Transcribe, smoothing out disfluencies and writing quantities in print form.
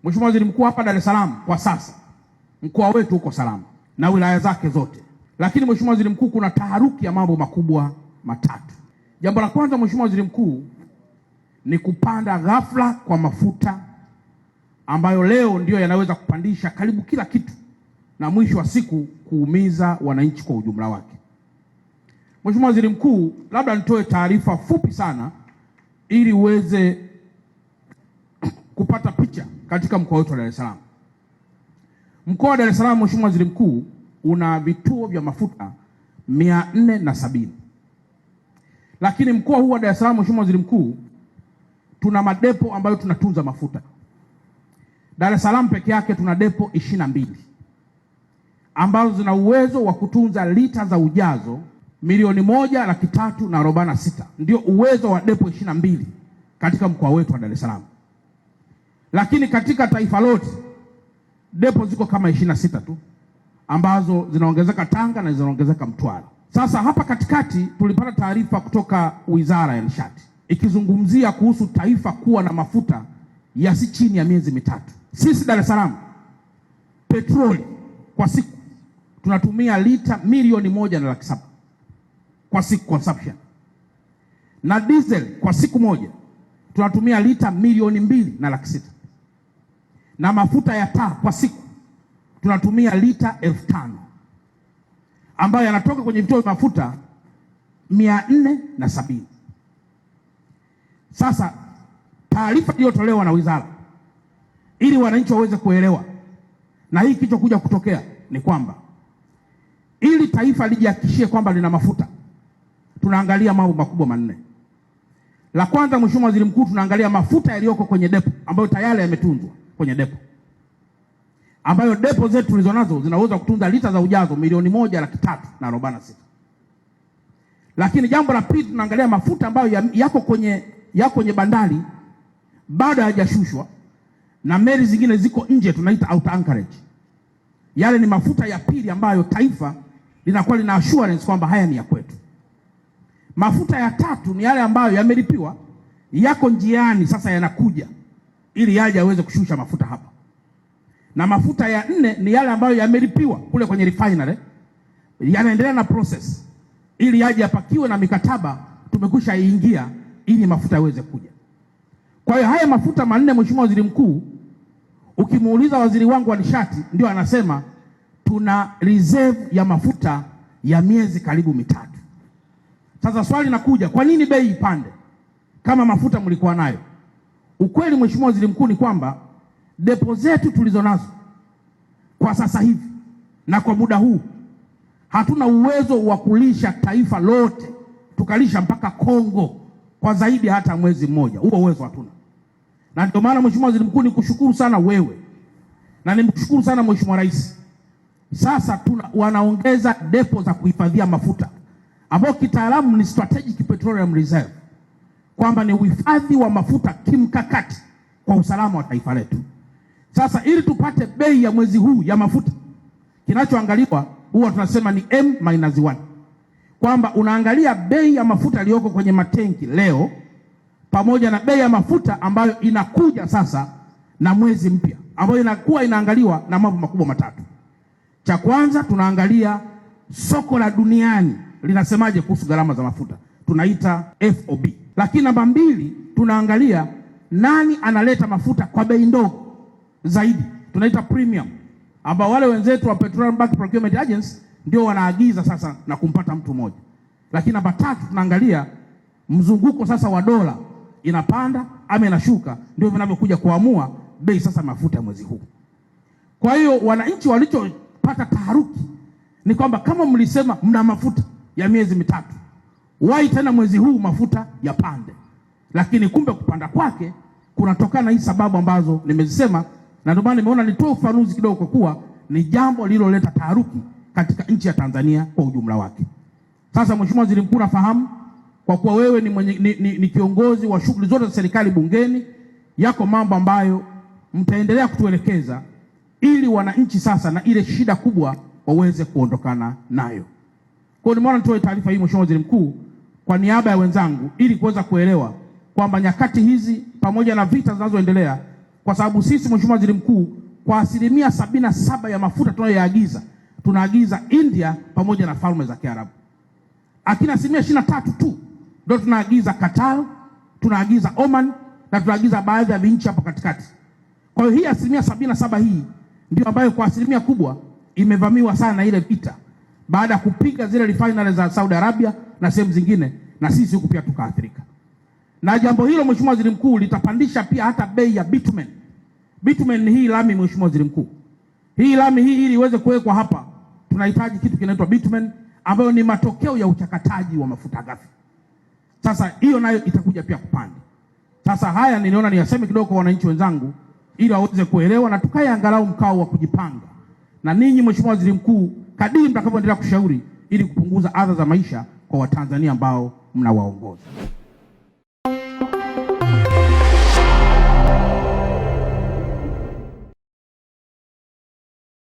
Mheshimiwa Waziri Mkuu, hapa Dar es Salaam kwa sasa mkoa wetu uko salama na wilaya zake zote, lakini Mheshimiwa Waziri Mkuu, kuna taharuki ya mambo makubwa matatu. Jambo la kwanza, Mheshimiwa Waziri Mkuu, ni kupanda ghafla kwa mafuta ambayo leo ndio yanaweza kupandisha karibu kila kitu na mwisho wa siku kuumiza wananchi kwa ujumla wake. Mheshimiwa Waziri Mkuu, labda nitoe taarifa fupi sana ili uweze kupata picha katika mkoa wetu wa Dar es Salaam. Mkoa wa Dar es Salaam, Mheshimiwa Waziri Mkuu, una vituo vya mafuta 470. Lakini mkoa huu wa Dar es Salaam, Mheshimiwa Waziri Mkuu, tuna madepo ambayo tunatunza mafuta. Dar es Salaam peke yake tuna depo 22 ambazo zina uwezo wa kutunza lita za ujazo 1,346,000. Ndio uwezo wa depo 22 katika mkoa wetu wa Dar es Salaam. Lakini katika taifa lote depo ziko kama 26 tu ambazo zinaongezeka Tanga na zinaongezeka Mtwara. Sasa hapa katikati tulipata taarifa kutoka Wizara ya Nishati ikizungumzia kuhusu taifa kuwa na mafuta yasi chini ya miezi mitatu. Sisi Dar es Salaam petroli kwa siku tunatumia lita 1,700,000 kwa siku consumption, na diesel kwa siku moja tunatumia lita 2,200,000, na mafuta ya taa kwa siku tunatumia lita 5,000 ambayo yanatoka kwenye vituo vya mafuta 470. Sasa taarifa iliyotolewa na wizara ili wananchi waweze kuelewa na hii kilichokuja kutokea ni kwamba ili taifa lijihakikishie kwamba lina mafuta, tunaangalia mambo makubwa manne. La kwanza, Mheshimiwa Waziri Mkuu, tunaangalia mafuta yaliyoko kwenye depo ambayo tayari yametunzwa kwenye depo, ambayo depo zetu tulizonazo zinaweza kutunza lita za ujazo 1,346,000. Lakini jambo la pili, tunaangalia mafuta ambayo yako kwenye bandari bado hayajashushwa na meli zingine ziko nje, tunaita out anchorage. Yale ni mafuta ya pili ambayo taifa linakuwa lina assurance kwamba haya ni ya kwetu. Mafuta ya tatu ni yale ambayo yamelipiwa, yako njiani sasa yanakuja ili yaje aweze kushusha mafuta hapa. Na mafuta ya nne ni yale ambayo yamelipiwa kule kwenye refinery, yanaendelea na process ili yaje yapakiwe na mikataba tumekwisha ingia ili mafuta yaweze kuja. Kwa hiyo haya mafuta manne, Mheshimiwa Waziri Mkuu, ukimuuliza waziri wangu wa nishati ndio anasema tuna reserve ya mafuta ya miezi karibu mitatu. Sasa swali linakuja, kwa nini bei ipande kama mafuta mlikuwa nayo? Ukweli Mheshimiwa Waziri Mkuu ni kwamba depo zetu tulizonazo kwa sasa hivi na kwa muda huu hatuna uwezo wa kulisha taifa lote, tukalisha mpaka Kongo kwa zaidi hata mwezi mmoja. Huo uwezo hatuna. Na ndio maana Mheshimiwa Waziri Mkuu, nikushukuru sana wewe na nimshukuru sana Mheshimiwa Rais. Sasa wanaongeza depo za kuhifadhia mafuta ambao kitaalamu ni strategic petroleum reserve, kwamba ni uhifadhi wa mafuta kimkakati kwa usalama wa taifa letu. Sasa ili tupate bei ya mwezi huu ya mafuta, kinachoangaliwa huwa tunasema ni M-1, kwamba unaangalia bei ya mafuta yaliyoko kwenye matenki leo pamoja na bei ya mafuta ambayo inakuja sasa na mwezi mpya, ambayo inakuwa inaangaliwa na mambo makubwa matatu. Cha kwanza, tunaangalia soko la duniani linasemaje kuhusu gharama za mafuta, tunaita FOB. Lakini namba 2, tunaangalia nani analeta mafuta kwa bei ndogo zaidi, tunaita premium, ambao wale wenzetu wa Petroleum Bulk Procurement Agency ndio wanaagiza sasa na kumpata mtu mmoja. Lakini namba 3, tunaangalia mzunguko sasa wa dola inapanda ama inashuka, ndio vinavyokuja kuamua bei sasa mafuta ya mwezi huu. Kwa hiyo wananchi walichopata taharuki ni kwamba kama mlisema mna mafuta ya miezi mitatu, wai tena mwezi huu mafuta yapande? Lakini kumbe kupanda kwake kunatokana na hii sababu ambazo nimezisema, na ndio maana nimeona nitoe ufafanuzi kidogo, kwa kuwa ni jambo lililoleta taharuki katika nchi ya Tanzania kwa ujumla wake. Sasa Mheshimiwa Waziri Mkuu, nafahamu kwa kuwa wewe ni kiongozi wa shughuli zote za serikali bungeni, yako mambo ambayo mtaendelea kutuelekeza ili wananchi sasa na ile shida kubwa waweze kuondokana nayo. Kwa hiyo nimeona nitoe taarifa hii Mheshimiwa Waziri Mkuu kwa niaba ya wenzangu ili kuweza kuelewa kwamba nyakati hizi pamoja na vita zinazoendelea kwa sababu sisi, Mheshimiwa Waziri Mkuu, kwa 77% ya mafuta tunayoyaagiza tunaagiza India pamoja na Falme za Kiarabu. Lakini 23% tu ndio tunaagiza Qatar, tunaagiza Oman na tunaagiza baadhi ya nchi hapo katikati. Kwa hiyo hii 77% hii ndio ambayo kwa asilimia kubwa imevamiwa sana na ile vita, baada ya kupiga zile refinery za Saudi Arabia na sehemu zingine, na sisi huku pia tukaathirika. Na jambo hilo, Mheshimiwa Waziri Mkuu, litapandisha pia hata bei ya bitumen. Bitumen ni hii lami, Mheshimiwa Waziri Mkuu. Hii lami hii ili iweze kuwekwa hapa tunahitaji kitu kinaitwa bitumen, ambayo ni matokeo ya uchakataji wa mafuta ghafi. Sasa hiyo nayo itakuja pia kupanda. Sasa haya niliona niyaseme kidogo kwa wananchi wenzangu ili waweze kuelewa na tukae angalau mkao wa kujipanga. Na ninyi, Mheshimiwa Waziri Mkuu, kadiri mtakavyoendelea kushauri ili kupunguza adha za maisha kwa Watanzania ambao mnawaongoza.